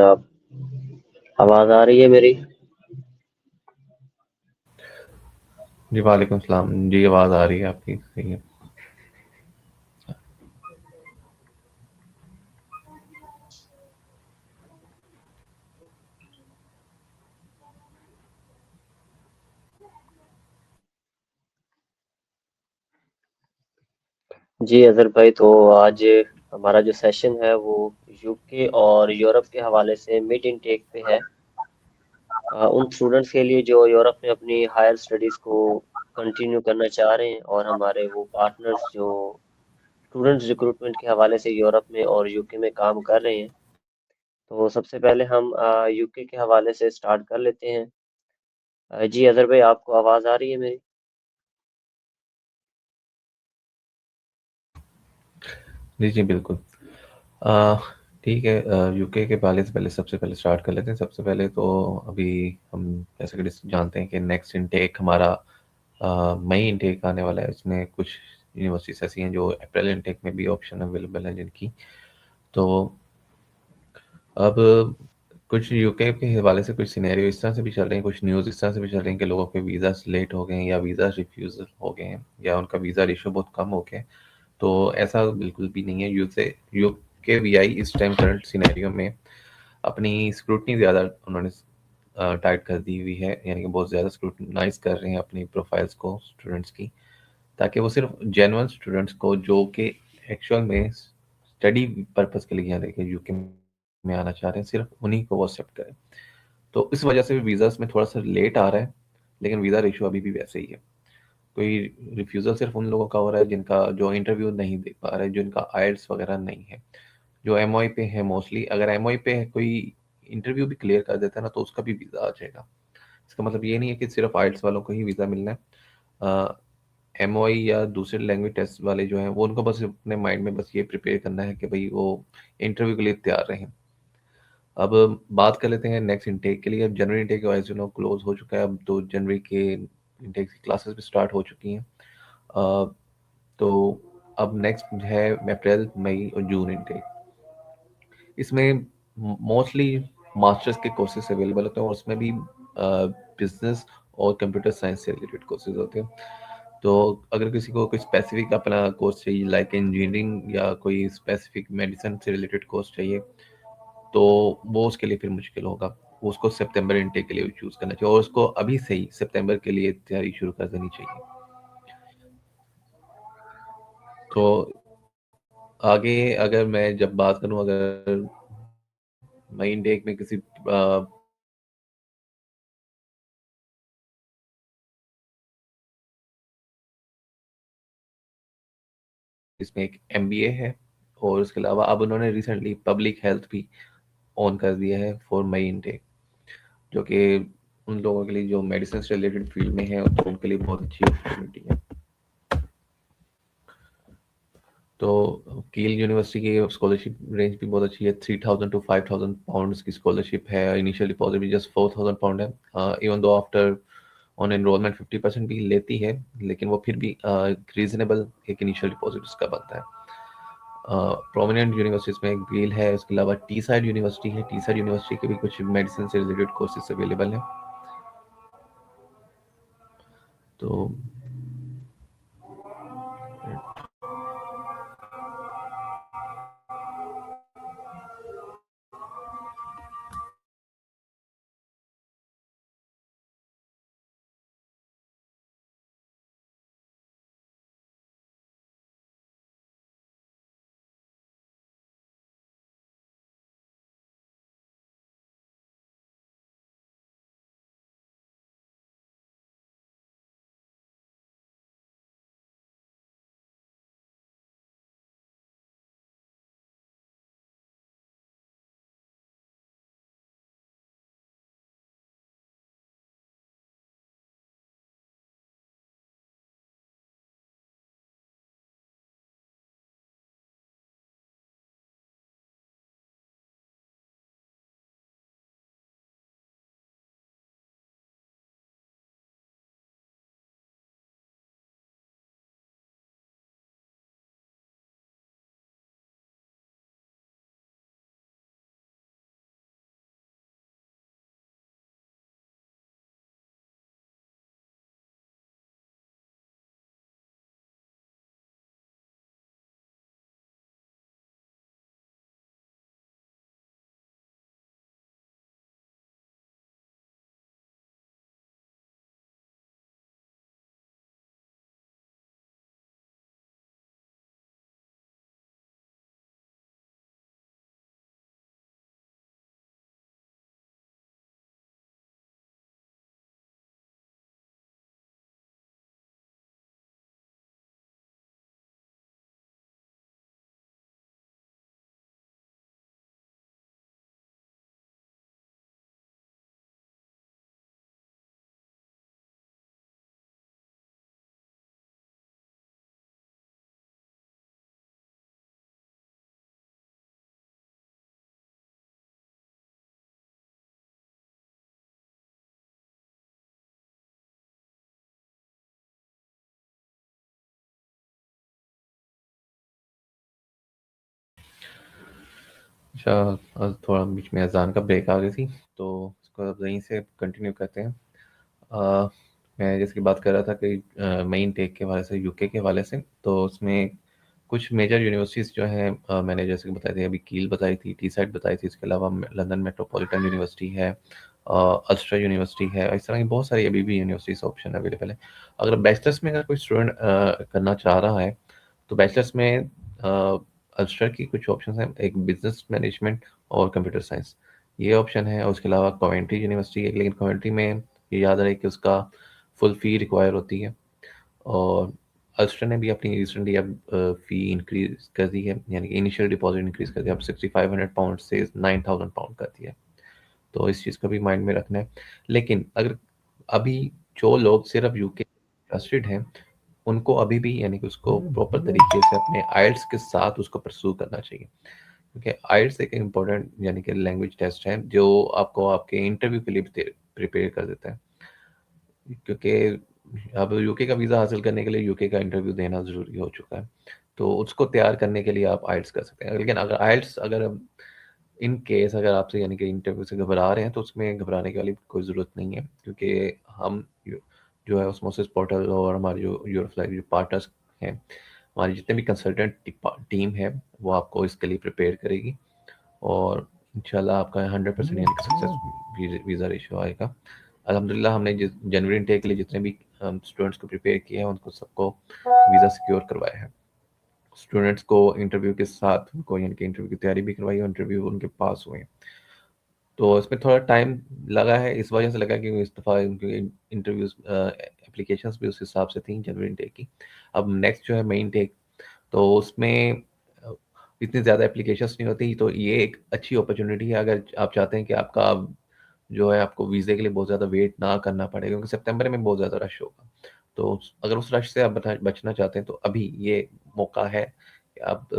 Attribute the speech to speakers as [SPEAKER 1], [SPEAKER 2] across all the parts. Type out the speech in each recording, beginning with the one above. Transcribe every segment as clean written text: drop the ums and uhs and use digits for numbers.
[SPEAKER 1] आप आवाज़ आ रही है मेरी?
[SPEAKER 2] जी, वालेकुम सलाम। जी, आवाज़ आ रही है आपकी, सही है।
[SPEAKER 1] जी अज़हर भाई, तो आज हमारा जो सेशन है वो यूके और यूरोप के हवाले से मिड इनटेक पे है। उन स्टूडेंट्स के लिए जो यूरोप में अपनी हायर स्टडीज़ को कंटिन्यू करना चाह रहे हैं, और हमारे वो पार्टनर्स जो स्टूडेंट्स रिक्रूटमेंट के हवाले से यूरोप में और यूके में काम कर रहे हैं। तो सबसे पहले हम यूके के हवाले से स्टार्ट कर लेते हैं। जी अज़हर भाई, आपको आवाज़ आ रही है मेरी?
[SPEAKER 2] जी, जी, बिल्कुल। अ, ठीक है। यूके के हवाले से पहले सबसे पहले स्टार्ट कर लेते हैं। सबसे पहले तो अभी हम जैसे कि जानते हैं कि नेक्स्ट इनटेक हमारा मई इनटेक आने वाला है। इसमें कुछ यूनिवर्सिटीज़ ऐसी हैं जो अप्रैल इनटेक में भी ऑप्शन अवेलेबल है जिनकी। तो अब कुछ यूके के हवाले से कुछ सिनेरियो इस तरह से भी चल रहे हैं, कुछ न्यूज़ इस तरह से भी चल रही हैं कि लोगों के वीज़ास लेट हो गए हैं या वीज़ा रिफ्यूज़ल हो गए हैं या उनका वीज़ा रेशियो बहुत कम हो गया है। तो ऐसा बिल्कुल भी नहीं है। यूके वीआई इस टाइम करंट सिनेरियो में अपनी स्क्रूटनी ज़्यादा उन्होंने टाइट कर दी हुई है, यानी कि बहुत ज़्यादा स्क्रूटनाइज कर रहे हैं अपनी प्रोफाइल्स को स्टूडेंट्स की, ताकि वो सिर्फ जेन्युइन स्टूडेंट्स को जो कि एक्चुअल में स्टडी पर्पज़ के लिए यहाँ देखिए यूके में आना चाह रहे हैं, सिर्फ उन्हीं को वो एक्सेप्ट करें। तो इस वजह से वीज़ास में थोड़ा सा लेट आ रहा है, लेकिन वीज़ा रेशियो अभी भी वैसे ही है। कोई रिफ्यूज़ल सिर्फ उन लोगों का हो रहा है जिनका जो इंटरव्यू नहीं दे पा रहे, जिनका आइल्स वगैरह नहीं है, जो एमओई पे है मोस्टली। अगर एमओई पे है कोई इंटरव्यू भी क्लियर कर देता है ना, तो उसका भी वीज़ा आ जाएगा। इसका मतलब ये नहीं है कि सिर्फ आइल्स वालों को ही वीज़ा मिलना है। एमओई या दूसरे लैंग्वेज टेस्ट वाले जो हैं वो उनको बस अपने माइंड में बस ये प्रिपेयर करना है कि भाई वो इंटरव्यू के लिए तैयार रहें। अब बात कर लेते हैं नेक्स्ट इनटेक के लिए। अब जनवरी इनटेक वाइज क्लोज हो चुका है। अब तो जनवरी के इनटेक की क्लासेस भी स्टार्ट हो चुकी हैं। अ, तो अब नेक्स्ट है अप्रैल मई और जून इनटेक। इसमें मोस्टली मास्टर्स के कोर्सेज अवेलेबल होते हैं और उसमें भी बिजनेस और कंप्यूटर साइंस से रिलेटेड कोर्सेज होते हैं। तो अगर किसी को कोई स्पेसिफिक अपना कोर्स चाहिए लाइक इंजीनियरिंग या कोई स्पेसिफिक मेडिसिन से रिलेटेड कोर्स चाहिए, तो वो उसके लिए फिर मुश्किल होगा। वो उसको सितंबर इनटेक के लिए चूज़ करना चाहिए और उसको अभी से ही सितंबर के लिए तैयारी शुरू कर देनी चाहिए। तो आगे अगर मैं जब बात करूं, अगर मई इनटेक में किसी इसमें एक एमबीए है और उसके अलावा अब उन्होंने रिसेंटली पब्लिक हेल्थ भी ऑन कर दिया है फॉर मई इनटेक, जो कि उन लोगों के लिए जो मेडिसिन से रिलेटेड फील्ड में है तो उनके लिए बहुत अच्छी अपॉर्चुनिटी है। तो कील यूनिवर्सिटी की स्कॉलरशिप रेंज भी बहुत अच्छी है। 3,000 to 5,000 पाउंड्स की स्कॉलरशिप है। इनिशियल डिपॉजिट भी जस्ट 4,000 पाउंड है। Even though after on enrolment 50% भी लेती है, लेकिन वो फिर भी रीजनेबल एक इनिशियल डिपॉजिट उसका बनता है। प्रोमिनेंट यूनिवर्सिटीज में एक गील है, उसके अलावा टी साइड यूनिवर्सिटी है। टी साइड यूनिवर्सिटी के भी कुछ मेडिसिन से रिलेटेड कोर्सेज अवेलेबल हैं। तो अच्छा, थोड़ा बीच में अज़ान का ब्रेक आ गई थी, तो इसको अब यहीं से कंटिन्यू करते हैं। अ, मैं जैसे कि बात कर रहा था कि मई इनटेक के हवाले से, यूके के हवाले से, तो उसमें कुछ मेजर यूनिवर्सिटीज़ जो हैं, मैंने जैसे कि बताई थी, अभी कील बताई थी, टीसाइट बताई थी, इसके अलावा लंदन मेट्रोपॉलिटन यूनिवर्सिटी है, अल्स्टर यूनिवर्सिटी है, इस तरह की बहुत सारी अभी भी यूनिवर्सिटीज़ ऑप्शन अवेलेबल है। अगर बैचलर्स में अगर कोई स्टूडेंट करना चाह रहा है, तो बैचलर्स में अल्स्टर की कुछ ऑप्शन हैं, एक बिजनेस मैनेजमेंट और कंप्यूटर साइंस, ये ऑप्शन है। और उसके अलावा कॉवेंट्री यूनिवर्सिटी है, लेकिन कॉवेंट्री में ये याद रहे कि उसका फुल फ़ी रिक्वायर होती है। और अल्स्टर ने भी अपनी रिसेंटली अब फ़ी इंक्रीज़ कर दी है, यानी कि इनिशियल डिपॉज़िट इंक्रीज़ कर दिया, अब 6500 पाउंड से 9000 पाउंड कर दिया है। तो इस चीज़ को भी माइंड में रखना है। लेकिन अगर अभी जो लोग सिर्फ़ यूके इंटरेस्टेड हैं, उनको अभी भी यानी कि उसको प्रॉपर तरीके से अपने आइल्स के साथ उसको परस्यू करना चाहिए। क्योंकि आइल्स एक इम्पोर्टेंट यानी कि लैंग्वेज टेस्ट है, जो आपको आपके इंटरव्यू के लिए भी प्रिपेयर कर देता है। क्योंकि अब यूके का वीज़ा हासिल करने के लिए यूके का इंटरव्यू देना ज़रूरी हो चुका है। तो उसको तैयार करने के लिए आप आइल्स कर सकते हैं। लेकिन अगर आइल्स अगर इन केस अगर आपसे यानी कि इंटरव्यू से घबरा रहे हैं, तो उसमें घबराने की वाली कोई ज़रूरत नहीं है, क्योंकि हम जो है ऑस्मोसिस पोर्टल और हमारे जो यूरोफ्लाई जो पार्टनर्स हैं, हमारी जितने भी कंसल्टेंट टीम है, वो आपको इसके लिए प्रिपेयर करेगी। और इंशाल्लाह आपका 100% यानी कि सक्सेस वीज़ा रेशियो आएगा। अल्हम्दुलिल्लाह हमने जिस जनवरी इनटेक के लिए जितने भी स्टूडेंट्स को प्रिपेयर किया है, उनको सबको वीज़ा सिक्योर करवाया है। स्टूडेंट्स को इंटरव्यू के साथ उनको यानी कि इंटरव्यू की तैयारी भी करवाई और इंटरव्यू उनके पास हुए। तो इसमें थोड़ा टाइम लगा है, इस वजह से लगा कि इस दफ़ा उनके इंटरव्यूज़ एप्लीकेशंस भी उस हिसाब से थी जनवरी इनटेक की। अब नेक्स्ट जो है मई इनटेक, तो उसमें इतनी ज़्यादा एप्लीकेशंस नहीं होती, तो ये एक अच्छी अपॉर्चुनिटी है अगर आप चाहते हैं कि आपका जो है आपको वीज़े के लिए बहुत ज़्यादा वेट ना करना पड़े, क्योंकि सितंबर में बहुत ज़्यादा रश होगा। तो अगर उस रश से आप बचना चाहते हैं, तो अभी ये मौका है कि आप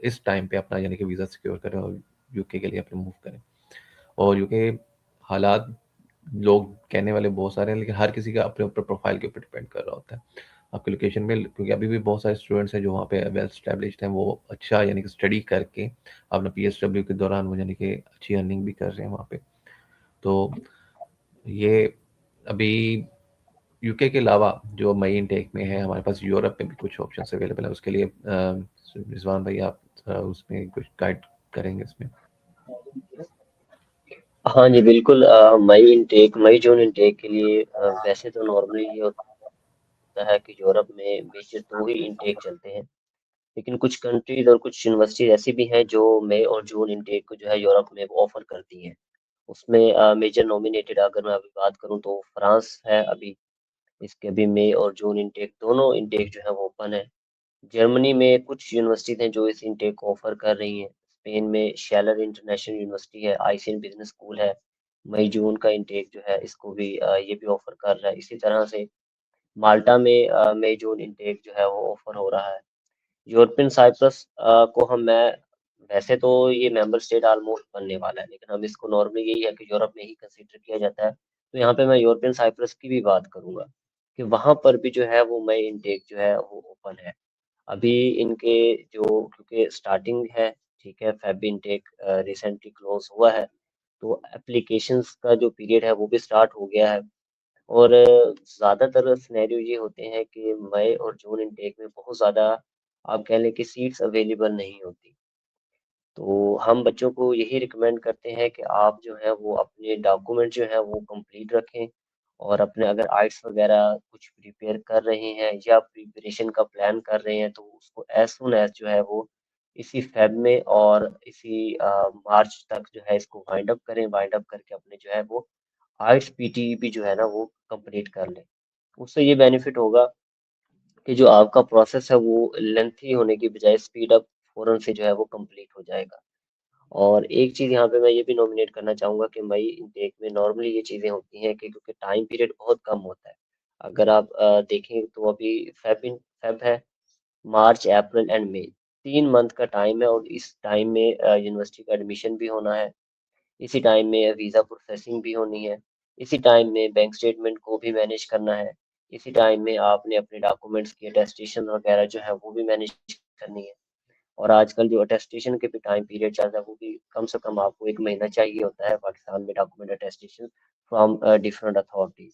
[SPEAKER 2] इस टाइम पे अपना यानी कि वीज़ा सिक्योर करें और यूके के लिए अपने मूव करें। और यूके हालात लोग कहने वाले बहुत सारे हैं, लेकिन हर किसी का अपने ऊपर प्रोफाइल के ऊपर डिपेंड कर रहा होता है। आपकी लोकेशन में, क्योंकि अभी भी बहुत सारे स्टूडेंट्स हैं जो वहाँ पे वेल एस्टैब्लिश्ड हैं, वो अच्छा यानी कि स्टडी करके अपना पीएसडब्ल्यू के दौरान वो यानी कि अच्छी अर्निंग भी कर रहे हैं वहाँ पे। तो ये अभी यूके के अलावा जो मई इनटेक में है, हमारे पास यूरोप में भी कुछ ऑप्शंस अवेलेबल है। उसके लिए रिजवान भाई आप उसमें कुछ गाइड करेंगे इसमें?
[SPEAKER 1] हाँ जी, बिल्कुल। मई जून इनटेक के लिए वैसे तो नॉर्मली ये होता है कि यूरोप में मेजर दो ही इनटेक चलते हैं। लेकिन कुछ कंट्रीज और कुछ यूनिवर्सिटीज ऐसी भी हैं जो मई और जून इनटेक को जो है यूरोप में ऑफर करती हैं। उसमें मेजर नॉमिनेटेड अगर मैं अभी बात करूं तो फ्रांस है अभी। इसके अभी मई और जून इनटेक दोनों इनटेक जो है वो ओपन है। जर्मनी में कुछ यूनिवर्सिटीज हैं जो इस इनटेक को ऑफर कर रही हैं। स्पेन में शेलर इंटरनेशनल यूनिवर्सिटी है, आईसीएन बिजनेस स्कूल है। मई जून का इनटेक जो है इसको भी ये भी ऑफर कर रहा है। इसी तरह से माल्टा में मई जून इनटेक जो है वो ऑफर हो रहा है। यूरोपियन साइप्रस को हम मैं वैसे तो ये मेंबर स्टेट ऑलमोस्ट बनने वाला है, लेकिन हम इसको नॉर्मली यही है कि यूरोप में ही कंसीडर किया जाता है। तो यहाँ पे मैं यूरोपियन साइप्रस की भी बात करूंगा कि वहां पर भी जो है वो मई इनटेक जो है वो ओपन है। अभी इनके जो क्योंकि स्टार्टिंग है, ठीक है, फेब इनटेक रिसेंटली क्लोज हुआ है, तो एप्लीकेशंस का जो पीरियड है वो भी स्टार्ट हो गया है। और ज़्यादातर सिनेरियो ये होते हैं कि मई और जून इनटेक में बहुत ज़्यादा आप कह लें कि सीट्स अवेलेबल नहीं होती। तो हम बच्चों को यही रिकमेंड करते हैं कि आप जो है वो अपने डॉक्यूमेंट जो है वो कंप्लीट रखें, और अपने अगर आइट्स वगैरह कुछ प्रिपेयर कर रहे हैं या प्रिपरेशन का प्लान कर रहे हैं, तो उसको एज सुन एज जो है वो इसी फेब में और इसी मार्च तक जो है इसको वाइंड अप करें। वाइंड अप करके अपने जो है वो आइट्स पीटीईपी जो है ना वो कंप्लीट कर लें। उससे ये बेनिफिट होगा कि जो आपका प्रोसेस है वो लेंथी होने की बजाय स्पीड अप फौरन से जो है वो कंप्लीट हो जाएगा। और एक चीज़ यहाँ पे मैं ये भी नॉमिनेट करना चाहूँगा कि मई इनटेक में नॉर्मली ये चीज़ें होती हैं कि क्योंकि टाइम पीरियड बहुत कम होता है। अगर आप देखें तो अभी फेब है, मार्च, अप्रैल एंड मई, 3 मंथ का टाइम है, और इस टाइम में यूनिवर्सिटी का एडमिशन भी होना है। इसी टाइम में वीज़ा प्रोसेसिंग भी होनी है। इसी टाइम में बैंक स्टेटमेंट को भी मैनेज करना है। इसी टाइम में आपने अपने डॉक्यूमेंट्स की अटेस्टेशन वगैरह जो है वो भी मैनेज करनी है। और आजकल जो अटेस्टेशन के भी टाइम पीरियड चल रहा है वो भी कम से कम आपको 1 महीना चाहिए होता है पाकिस्तान में document attestation from different authorities.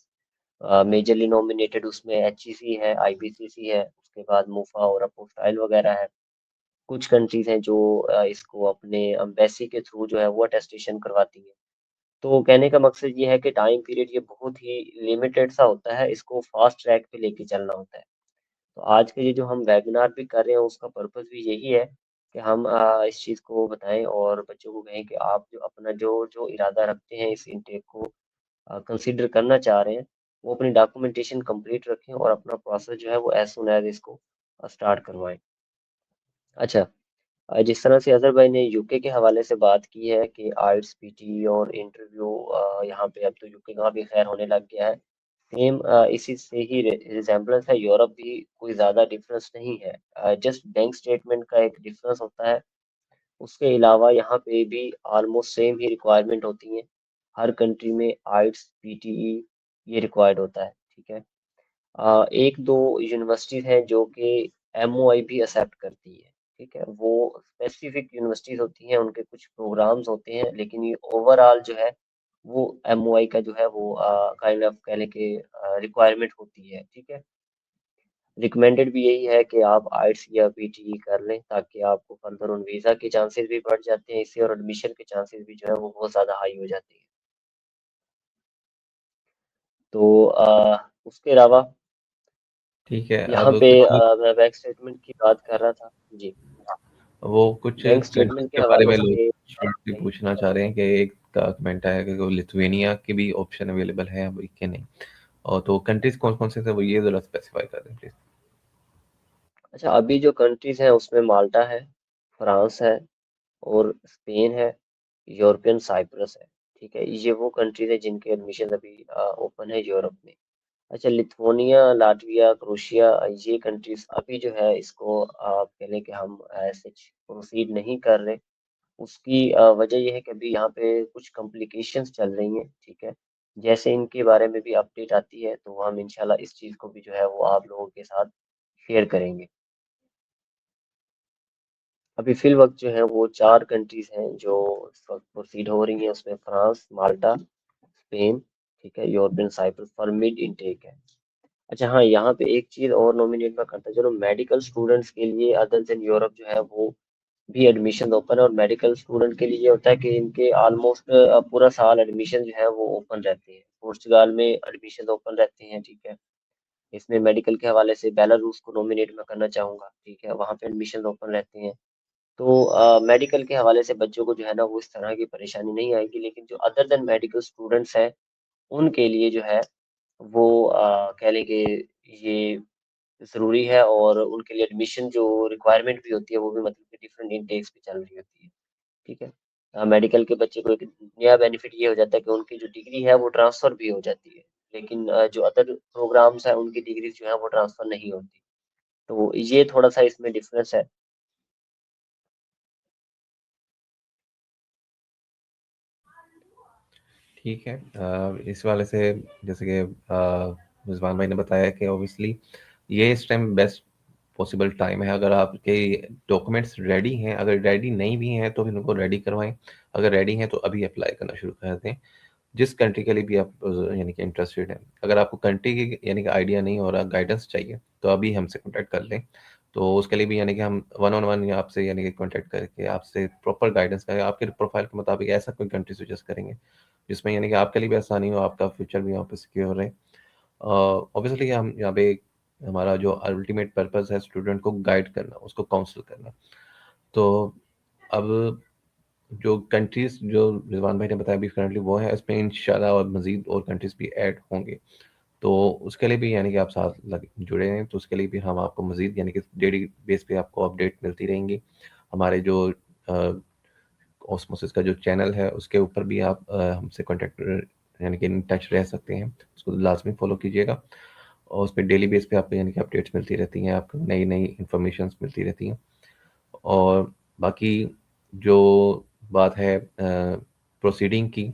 [SPEAKER 1] Majorly nominated उसमें एचईसी है, आईबीसीसी है, उसके बाद मुफा और अपोस्टाइल वगैरह है। कुछ कंट्रीज हैं जो इसको अपने एम्बेसी के थ्रू जो है वो अटेस्टेशन करवाती है। तो कहने का मकसद ये है कि टाइम पीरियड ये बहुत ही लिमिटेड सा होता है, इसको फास्ट ट्रैक पे लेके चलना होता है। तो आज के ये जो हम वेबिनार भी कर रहे हैं उसका पर्पस भी यही है कि हम इस चीज़ को बताएं और बच्चों को कहें कि आप जो अपना जो जो इरादा रखते हैं इस इनटेक को कंसीडर करना चाह रहे हैं, वो अपनी डॉक्यूमेंटेशन कंप्लीट रखें और अपना प्रोसेस जो है वो एज सुन एज इसको स्टार्ट करवाएं। अच्छा, जिस तरह से अज़हर भाई ने यूके के हवाले से बात की है कि आइट्स, पीटी और इंटरव्यू यहाँ पे अब तो यूके का भी खैर होने लग गया है। सेम इसी से ही रिजेम्बलेंस है, यूरोप भी कोई ज़्यादा डिफरेंस नहीं है। जस्ट बैंक स्टेटमेंट का एक डिफरेंस होता है। उसके अलावा यहाँ पे भी ऑलमोस्ट सेम ही रिक्वायरमेंट होती हैं। हर कंट्री में आइट्स, पीटीई ये रिक्वायर्ड होता है, ठीक है। एक दो यूनिवर्सिटीज हैं जो कि एमओआई भी एक्सेप्ट करती है, ठीक है। वो स्पेसिफिक यूनिवर्सिटीज होती हैं, उनके कुछ प्रोग्राम्स होते हैं, लेकिन ये ओवरऑल जो है वो एमओआई का जो है वो काइंड ऑफ कह लें कि रिक्वायरमेंट होती है, ठीक है। रिकमेंडेड भी यही है कि आप आइट्स या पीटीई कर लें ताकि आपको फर्दर उन वीज़ा के चांसेस भी बढ़ जाते हैं इससे, और एडमिशन के चांसेस भी जो है वो बहुत ज़्यादा हाई हो जाते हैं। तो उसके अलावा
[SPEAKER 2] ठीक है,
[SPEAKER 1] यहाँ
[SPEAKER 2] अब
[SPEAKER 1] पे
[SPEAKER 2] कुछ
[SPEAKER 1] मैं बैंक स्टेटमेंट की बात कर रहा था जी।
[SPEAKER 2] वो कुछ
[SPEAKER 1] बैंक
[SPEAKER 2] कंट्रीज
[SPEAKER 1] स्टेटमेंट के
[SPEAKER 2] के बारे
[SPEAKER 1] हवाले
[SPEAKER 2] में लोग
[SPEAKER 1] से
[SPEAKER 2] भी पूछना चाह रहे हैं कि एक का कमेंट आया कि वो लिथुआनिया की भी ऑप्शन अवेलेबल है अभी कि नहीं, और तो कंट्रीज कौन कौन से थे वो ये जरा स्पेसिफाई कर दें प्लीज।
[SPEAKER 1] अच्छा, अभी जो कंट्रीज हैं उसमें माल्टा है, फ्रांस है और स्पेन है, यूरोपियन साइप्रस है, ठीक है। ये वो कंट्रीज है जिनके एडमिशन अभी ओपन है यूरोप में। अच्छा, लिथुआनिया, लाटविया, क्रोशिया, ये कंट्रीज अभी जो है इसको कह लें कि हम ऐसे प्रोसीड नहीं कर रहे। उसकी वजह ये है कि अभी यहाँ पे कुछ कॉम्प्लिकेशंस चल रही हैं, ठीक है। जैसे इनके बारे में भी अपडेट आती है तो हम इंशाल्लाह इस चीज़ को भी जो है वो आप लोगों के साथ शेयर करेंगे। अभी फिल वक्त जो है वो 4 कंट्रीज हैं जो इस वक्त प्रोसीड हो रही हैं, उसमें फ्रांस, माल्टा, स्पेन, ठीक है, European Cyprus for mid intake है। अच्छा हाँ, यहाँ पे एक चीज़ और नॉमिनेट मैं करता चलो, मेडिकल स्टूडेंट्स के लिए अदर देन यूरोप जो है वो भी एडमिशन ओपन है, और मेडिकल स्टूडेंट के लिए ये होता है कि इनके ऑलमोस्ट पूरा साल एडमिशन जो है वो ओपन रहते हैं। पुर्तगाल में एडमिशन ओपन रहते हैं, ठीक है। इसमें मेडिकल के हवाले से बेलारूस को नॉमिनेट मैं करना चाहूँगा, ठीक है, वहाँ पे एडमिशन ओपन रहते हैं। तो मेडिकल के हवाले से बच्चों को जो है ना वो इस तरह की परेशानी नहीं आएगी, लेकिन जो अदर देन मेडिकल स्टूडेंट्स हैं उनके लिए जो है वो कह लें कि ये ज़रूरी है, और उनके लिए एडमिशन जो रिक्वायरमेंट भी होती है वो भी मतलब कि डिफरेंट इनटेक्स पे चल रही होती है, ठीक है। मेडिकल के बच्चे को एक नया बेनिफिट ये हो जाता है कि उनकी जो डिग्री है वो ट्रांसफ़र भी हो जाती है, लेकिन जो अदर प्रोग्राम्स हैं उनकी डिग्री जो है वो ट्रांसफ़र नहीं होती। तो ये थोड़ा-सा इसमें डिफरेंस है।
[SPEAKER 2] ठीक है, इस वाले से जैसे कि रिजवान भाई ने बताया कि ऑब्वियसली ये इस टाइम बेस्ट पॉसिबल टाइम है। अगर आपके डॉक्यूमेंट्स रेडी हैं, अगर रेडी नहीं भी हैं तो फिर उनको रेडी करवाएं, अगर रेडी हैं तो अभी अप्लाई करना शुरू कर दें जिस कंट्री के लिए भी आप यानी कि इंटरेस्टेड हैं। अगर आपको कंट्री की यानी कि आइडिया नहीं हो रहा, गाइडेंस चाहिए, तो अभी हमसे कॉन्टैक्ट कर लें। तो उसके लिए भी यानी कि हम वन ऑन वन या आपसे यानी कि कॉन्टैक्ट करके आपसे प्रॉपर गाइडेंस करें, आपके प्रोफाइल के मुताबिक ऐसा कोई कंट्री सजेस्ट करेंगे जिसमें यानी कि आपके लिए भी आसानी हो, आपका फ्यूचर भी यहाँ पे सिक्योर रहे। ऑब्वियसली हम यहाँ पे हमारा जो अल्टीमेट पर्पस है स्टूडेंट को गाइड करना, उसको काउंसिल करना। तो अब जो कंट्रीज जो रिजवान भाई ने बताया अभी करंटली वो है, इसमें इंशाल्लाह और मज़ीद और कंट्रीज भी ऐड होंगे। तो उसके लिए भी यानी कि आप साथ जुड़े हैं, तो उसके लिए भी हम आपको मज़ीद यानी कि डेली बेस पे आपको अपडेट मिलती रहेंगी। हमारे जो ऑस्मोसिस का जो चैनल है उसके ऊपर भी आप हमसे कॉन्टेक्ट यानी कि इन टच रह सकते हैं, उसको लाजमी फॉलो कीजिएगा। और उस पर डेली बेस पे आपको यानी कि अपडेट्स मिलती रहती हैं, आपको नई नई इंफॉर्मेशन मिलती रहती हैं। और बाकी जो बात है प्रोसीडिंग की,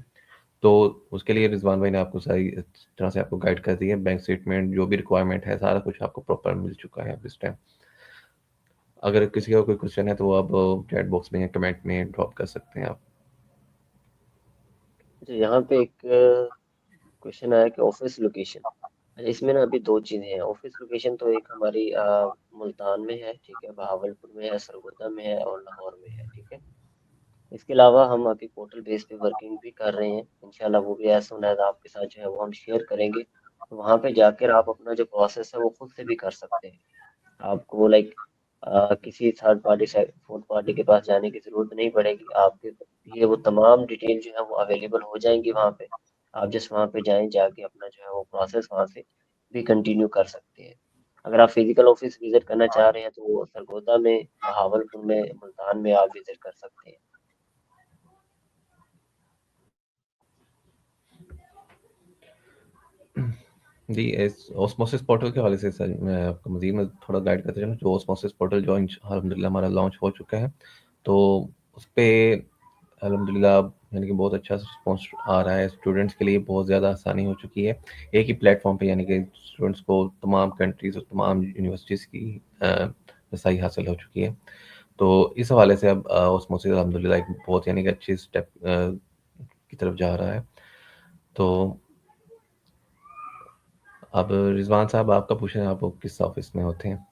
[SPEAKER 2] तो उसके लिए रिजवान भाई ने आपको सारी तरह से आपको गाइड कर दी है। बैंक स्टेटमेंट जो भी रिक्वायरमेंट है सारा कुछ आपको प्रॉपर मिल चुका है अब इस टाइम। अगर किसी का कोई क्वेश्चन है तो आप चैट बॉक्स में या कमेंट में ड्रॉप कर सकते हैं आप।
[SPEAKER 1] अच्छा, यहाँ पे एक क्वेश्चन आया कि ऑफिस लोकेशन। अच्छा, इसमें ना अभी दो चीजें हैं। ऑफिस लोकेशन तो एक हमारी मुल्तान में है, ठीक है, बहावलपुर में है, सरगोदा में है और लाहौर में है, ठीक है। इसके अलावा हम अभी पोर्टल बेस पे वर्किंग भी कर रहे हैं। इंशाल्लाह वो भी एज सुन एज आपके साथ जो है वो हम शेयर करेंगे। तो वहाँ पे जाकर आप अपना जो प्रोसेस है वो खुद से भी कर सकते हैं। आपको लाइक किसी थर्ड पार्टी से फोर्थ पार्टी के पास जाने की जरूरत नहीं पड़ेगी। आपके लिए वो तमाम डिटेल जो है वो अवेलेबल हो जाएंगी वहाँ पे। आप जस्ट वहाँ पे जाएं, जाके अपना जो है वो प्रोसेस वहाँ से भी कंटिन्यू कर सकते हैं। अगर आप फिजिकल ऑफिस विजिट करना चाह रहे हैं तो वो सरगोदा में, बहावलपुर में, मुल्तान में आप विजिट कर सकते हैं।
[SPEAKER 2] जी, इस ऑस्मोसिस पोर्टल के हवाले से सर मैं आपको मज़ीद में थोड़ा गाइड करते चलूँ। जो ऑस्मोसिस पोर्टल जो अल्हम्दुलिल्लाह हमारा लॉन्च हो चुका है, तो उस पे अल्हम्दुलिल्लाह यानी कि बहुत अच्छा रिस्पॉन्स आ रहा है। स्टूडेंट्स के लिए बहुत ज़्यादा आसानी हो चुकी है। एक ही प्लेटफ़ॉर्म पे यानी कि स्टूडेंट्स को तमाम कंट्रीज़ और तमाम यूनिवर्सिटीज़ की रसाई हासिल हो चुकी है। तो इस हवाले से अब ऑस्मोसिस अल्हम्दुलिल्लाह एक बहुत यानी कि अच्छी स्टेप की तरफ जा रहा है। तो अब रिज़वान साहब आपका पूछें, आप किस ऑफ़िस में होते हैं?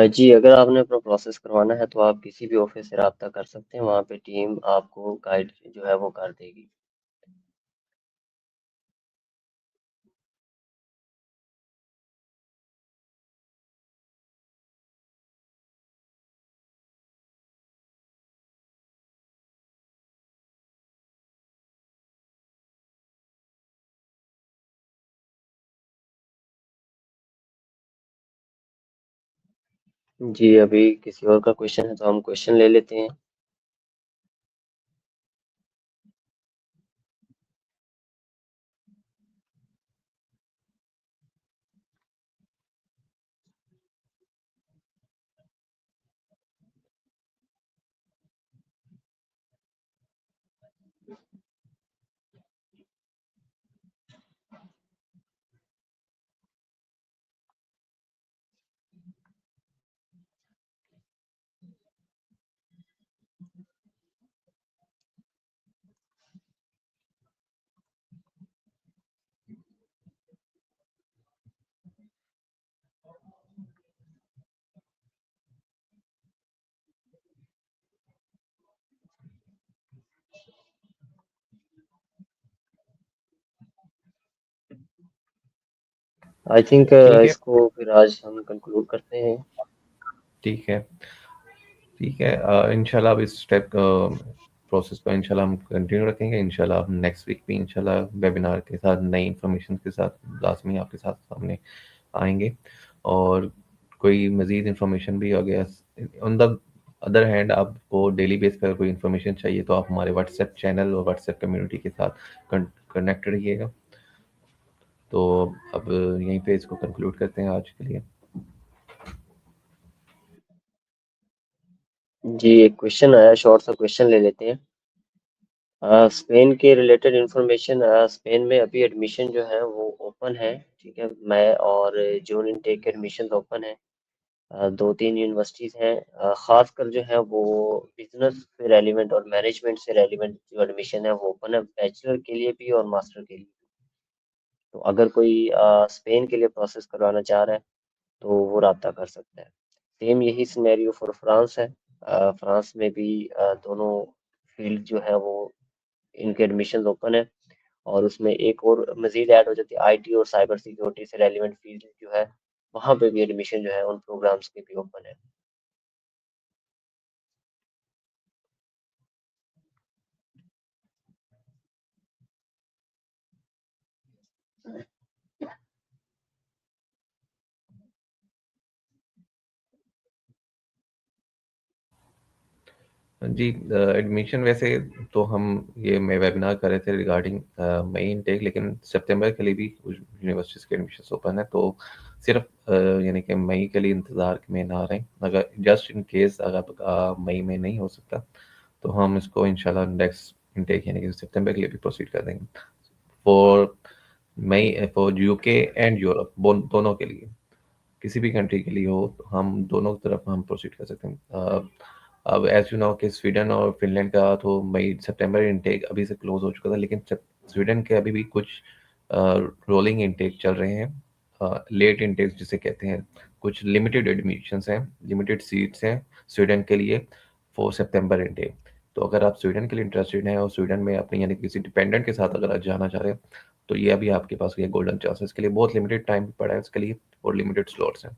[SPEAKER 1] जी, अगर आपने अपना प्रोसेस करवाना है तो आप किसी भी ऑफिस से रब्ता कर सकते हैं। वहाँ पे टीम आपको गाइड जो है वो कर देगी। जी, अभी किसी और का क्वेश्चन है तो हम क्वेश्चन ले लेते हैं। आई थिंक
[SPEAKER 2] ठीक है,
[SPEAKER 1] इसको फिर आज हम कंक्लूड करते हैं।
[SPEAKER 2] ठीक है, ठीक है। इंशाल्लाह अब इस स्टेप प्रोसेस को इंशाल्लाह हम कंटिन्यू रखेंगे। इंशाल्लाह हम नेक्स्ट वीक भी इंशाल्लाह वेबिनार के साथ नई इन्फॉर्मेशन के साथ लाज़मी आपके साथ सामने आएँगे। और कोई मज़ीद इन्फॉर्मेशन भी अगर ऑन द अदर हैंड आपको डेली बेस पे कोई इन्फॉर्मेशन चाहिए तो आप हमारे व्हाट्सएप चैनल और व्हाट्सएप कम्युनिटी के साथ कनेक्ट रहिएगा। तो अब यहीं पे इसको कंक्लूड करते हैं आज के लिए।
[SPEAKER 1] जी, एक क्वेश्चन आया, शॉर्ट सा क्वेश्चन ले लेते हैं। स्पेन के रिलेटेड इंफॉर्मेशन। स्पेन में अभी एडमिशन जो है वो ओपन है, ठीक है। मई और जून इनटेक के एडमिशन ओपन है। दो तीन यूनिवर्सिटीज हैं। खासकर जो है वो बिजनेस से रेलिवेंट और मैनेजमेंट से रेलिवेंट जो एडमिशन है वो ओपन है, बैचलर के लिए भी और मास्टर के लिए। तो अगर कोई स्पेन के लिए प्रोसेस करवाना चाह रहा है तो वो रब्ता कर सकता है। सेम यही सिनेरियो फॉर फ्रांस है। फ्रांस में भी दोनों फील्ड जो है वो इनके एडमिशन ओपन है। और उसमें एक और मजीद ऐड हो जाती है, आईटी और साइबर सिक्योरिटी से रेलिवेंट फील्ड जो है वहाँ पे भी एडमिशन जो है उन प्रोग्राम्स के भी ओपन है।
[SPEAKER 2] जी, एडमिशन वैसे तो हम ये मैं वेबिनार कर रहे थे रिगार्डिंग मई इनटेक, लेकिन सितंबर के लिए भी कुछ यूनिवर्सिटीज़ के एडमिशन ओपन है, तो सिर्फ यानी कि मई के लिए इंतज़ार में ना रहें। अगर जस्ट इन केस अगर आपका मई में नहीं हो सकता तो हम इसको इंशाल्लाह नेक्स्ट इनटेक यानी कि सितंबर के लिए भी प्रोसीड कर देंगे for May, for UK and Europe, दोनों के लिए। किसी भी कंट्री के लिए हो तो हम दोनों तरफ हम प्रोसीड कर सकते हैं। अब एज यू नो कि स्वीडन और फिनलैंड का तो मई सितंबर इनटेक अभी से क्लोज हो चुका था, लेकिन स्वीडन के अभी भी कुछ रोलिंग इनटेक चल रहे हैं, लेट इनटेक जिसे कहते हैं। कुछ लिमिटेड एडमिशंस हैं, लिमिटेड सीट्स हैं स्वीडन के लिए फॉर सितंबर इनटेक। तो अगर आप स्वीडन के लिए इंटरेस्टेड हैं और स्वीडन में अपने यानी किसी डिपेंडेंट के साथ अगर आप जाना चाह रहे हैं तो ये अभी आपके पास ये गोल्डन चांसेस के लिए बहुत लिमिटेड टाइम पड़ा है इसके लिए और लिमिटेड स्लॉट्स हैं।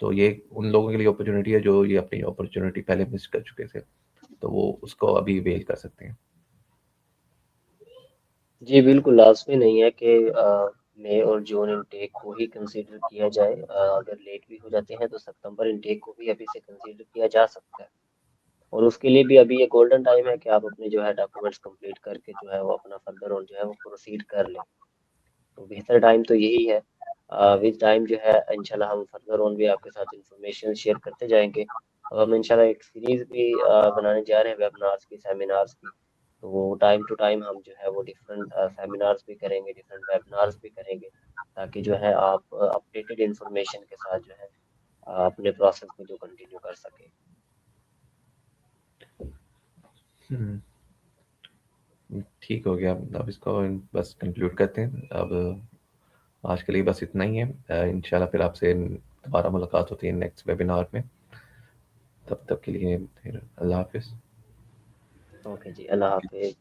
[SPEAKER 2] तो ये उन लोगों के लिए अपॉर्चुनिटी है जो ये अपनी अपॉर्चुनिटी पहले मिस कर चुके थे, तो वो उसको अभी अवेल कर सकते हैं।
[SPEAKER 1] जी बिल्कुल, लाजमी नहीं है कि मई और जून इनटेक को ही कंसीडर किया जाए। अगर लेट भी हो जाते हैं तो सितंबर इनटेक को भी अभी से कंसीडर किया जा सकता है। और उसके लिए भी अभी ये गोल्डन टाइम है कि आप अपने जो है डॉक्यूमेंट्स कंप्लीट करके जो है वो अपना फर्दर और जो है वो प्रोसीड कर लें। तो बेहतर टाइम तो यही है। विद टाइम जो है इंशाल्लाह हम फर्दर ऑन भी आपके साथ इंफॉर्मेशन शेयर करते जाएंगे। और हम इंशाल्लाह एक सीरीज भी बनाने जा रहे हैं वेबिनार्स की, सेमिनार्स की। तो वो टाइम टू टाइम हम जो है वो डिफरेंट सेमिनार्स भी करेंगे, डिफरेंट वेबिनार्स भी करेंगे, ताकि जो है आप अपडेटेड इंफॉर्मेशन के साथ जो है अपने प्रोसेस को जो कंटिन्यू कर सके।
[SPEAKER 2] हम्म, ठीक हो गया। अब इसको बस कंक्लूड करते हैं। अब आज के लिए बस इतना ही है। इंशाल्लाह फिर आपसे दोबारा मुलाकात होती है नेक्स्ट वेबिनार में। तब तक के लिए फिर अल्लाह हाफिज़।
[SPEAKER 1] ओके जी, अल्लाह हाफिज।